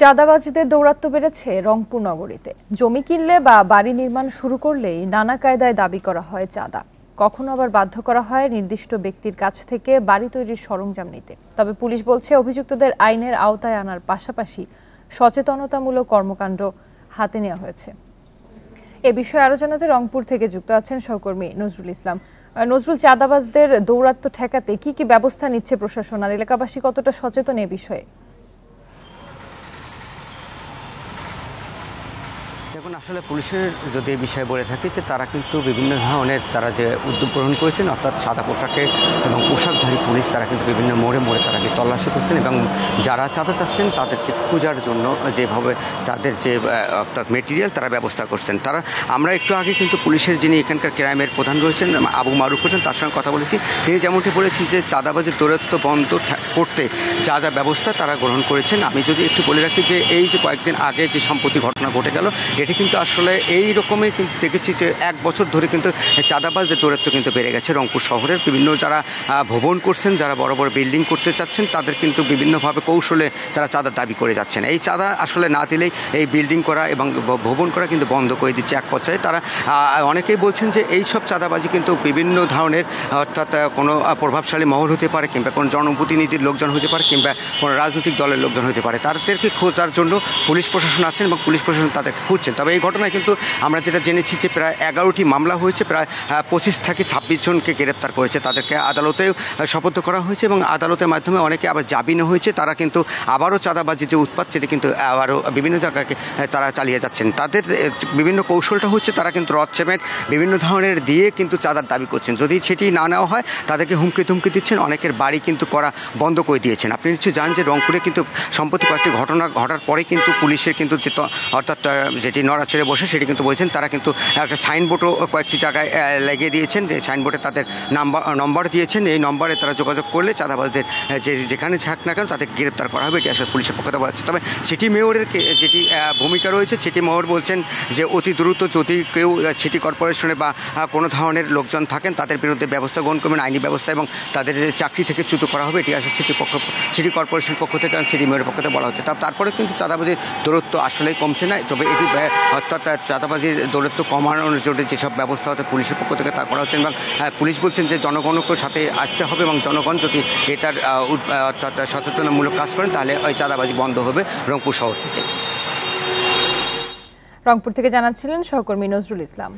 চাঁদাবাজদের দৌরাত্ম্য বেড়েছে রংপুর নগরীতে। জমি কিনলে বা বাড়ি নির্মাণ শুরু করলেই নানা কায়দায় দাবি করা হয় চাঁদা। কখনো আবার বাধ্য করা হয় নির্দিষ্ট ব্যক্তির কাছ থেকে বাড়ি তৈরির সরঞ্জাম নিতে। তবে পুলিশ বলছে অভিযুক্তদের আইনের আওতায় আনার পাশাপাশি সচেতনতামূলক কর্মকাণ্ড হাতে নেওয়া হয়েছে। এ বিষয়ে আরো জানাতে রংপুর থেকে যুক্ত আছেন সহকর্মী নজরুল ইসলাম। নজরুল, চাঁদাবাজদের দৌরাত্ম্য ঠেকাতে কি কি ব্যবস্থা নিচ্ছে প্রশাসন, আর এলাকাবাসী কতটা সচেতন এ বিষয়ে? দেখুন, আসলে পুলিশের যদি এই বিষয়ে বলে থাকি যে তারা কিন্তু বিভিন্ন ধরনের তারা যে উদ্যোগ গ্রহণ করেছেন, অর্থাৎ সাদা পোশাকে এবং পোশাকধারী পুলিশ তারা কিন্তু বিভিন্ন মোড়ে মোড়ে তারা তল্লাশি করছেন এবং যারা চাঁদা চাচ্ছেন তাদেরকে খোঁজার জন্য যেভাবে তাদের যে অর্থাৎ মেটেরিয়াল তারা ব্যবস্থা করছেন। আমরা একটু আগে কিন্তু পুলিশের যিনি এখানকার ক্রাইমের প্রধান রয়েছেন আবু মারুফ হোসেন, তার সঙ্গে কথা বলেছি। তিনি যেমনটি বলেছেন যে চাঁদাবাজির দৌরাত্ম্য বন্ধ করতে যা যা ব্যবস্থা তারা গ্রহণ করেছেন। আমি যদি একটু বলে রাখি যে এই যে কয়েকদিন আগে যে সম্প্রতি ঘটনা ঘটে গেল, এটি কিন্তু আসলে এই রকমই কিন্তু দেখেছি যে এক বছর ধরে কিন্তু চাঁদাবাজদের দৌরাত্ম্য কিন্তু বেড়ে গেছে। রংপুর শহরের বিভিন্ন যারা ভবন করছেন, যারা বড় বড় বিল্ডিং করতে চাচ্ছেন, তাদের কিন্তু বিভিন্নভাবে কৌশলে তারা চাঁদার দাবি করে যাচ্ছেন। এই চাঁদা আসলে না দিলেই এই বিল্ডিং করা এবং ভবন করা কিন্তু বন্ধ করে দিচ্ছে এক পর্যায়ে। তারা অনেকেই বলছেন যে এই সব চাঁদাবাজি কিন্তু বিভিন্ন ধরনের, অর্থাৎ কোনো প্রভাবশালী মহল হতে পারে, কিংবা কোনো জনপ্রতিনিধির লোকজন হতে পারে, কিংবা কোনো রাজনৈতিক দলের লোকজন হতে পারে। তাদেরকে খোঁজার জন্য পুলিশ প্রশাসন আছেন এবং পুলিশ প্রশাসন তাদেরকে খুঁজছেন। তবে এই ঘটনায় কিন্তু আমরা যেটা জেনেছি যে প্রায় 11টি মামলা হয়েছে, প্রায় 25 থেকে 26 জনকে গ্রেপ্তার করেছে। তাদেরকে আদালতেও সোপর্দ করা হয়েছে এবং আদালতের মাধ্যমে অনেকে আবার জামিনও হয়েছে। তারা কিন্তু আবারও চাঁদাবাজির যে উৎপাত সেটি কিন্তু আবারও বিভিন্ন জায়গায় তারা চালিয়ে যাচ্ছেন। তাদের বিভিন্ন কৌশলটা হচ্ছে তারা কিন্তু রড সিমেন্ট বিভিন্ন ধরনের দিয়ে কিন্তু চাঁদার দাবি করছেন। যদি সেটি না নেওয়া হয় তাদেরকে হুমকি ধুমকি দিচ্ছেন, অনেকের বাড়ি কিন্তু করা বন্ধ করে দিয়েছেন। আপনি নিশ্চয়ই জানেন যে রংপুরে কিন্তু সম্প্রতি কয়েকটি ঘটনা ঘটার পরে কিন্তু পুলিশের কিন্তু অর্থাৎ যেটি নড়াচড়ে বসে সেটি কিন্তু বলছেন তারা কিন্তু একটা সাইনবোর্ডও কয়েকটি জায়গায় লাগিয়ে দিয়েছেন, যে সাইনবোর্ডে তাদের নম্বর দিয়েছেন। এই নম্বরে তারা যোগাযোগ করলে চাঁদাবাজদের যেখানে থাক না কেন তাদেরকে গ্রেপ্তার করা হবে, এটি আসলে পুলিশের পক্ষ থেকে বলা হচ্ছে। তবে সিটি মেয়রের যেটি ভূমিকা রয়েছে, সিটি মেয়র বলছেন যে অতি দ্রুত যদি কেউ সিটি কর্পোরেশনে বা কোনো ধরনের লোকজন থাকেন তাদের বিরুদ্ধে ব্যবস্থা গ্রহণ করবেন, আইনি ব্যবস্থা, এবং তাদের চাকরি থেকে চ্যুত করা হবে। এটি আসলে সিটি কর্পোরেশনের পক্ষ থেকে সিটি মেয়রের পক্ষ থেকে বলা হচ্ছে। তারপরে কিন্তু চাঁদাবাজির দূরত্ব আসলেই কমছে না। তবে এটি অর্থাৎ চাঁদাবাজির দৌরাত্ম্য কমানোর জন্য যেসব ব্যবস্থা হতে পুলিশের পক্ষ থেকে তা করা হচ্ছে, এবং পুলিশ বলছেন যে জনগণকে সাথে আসতে হবে এবং জনগণ যদি এটার অর্থাৎ সচেতনমূলক কাজ করেন তাহলে ওই চাঁদাবাজি বন্ধ হবে রংপুর শহর থেকে। রংপুর থেকে জানাচ্ছিলেন সহকর্মী নজরুল ইসলাম।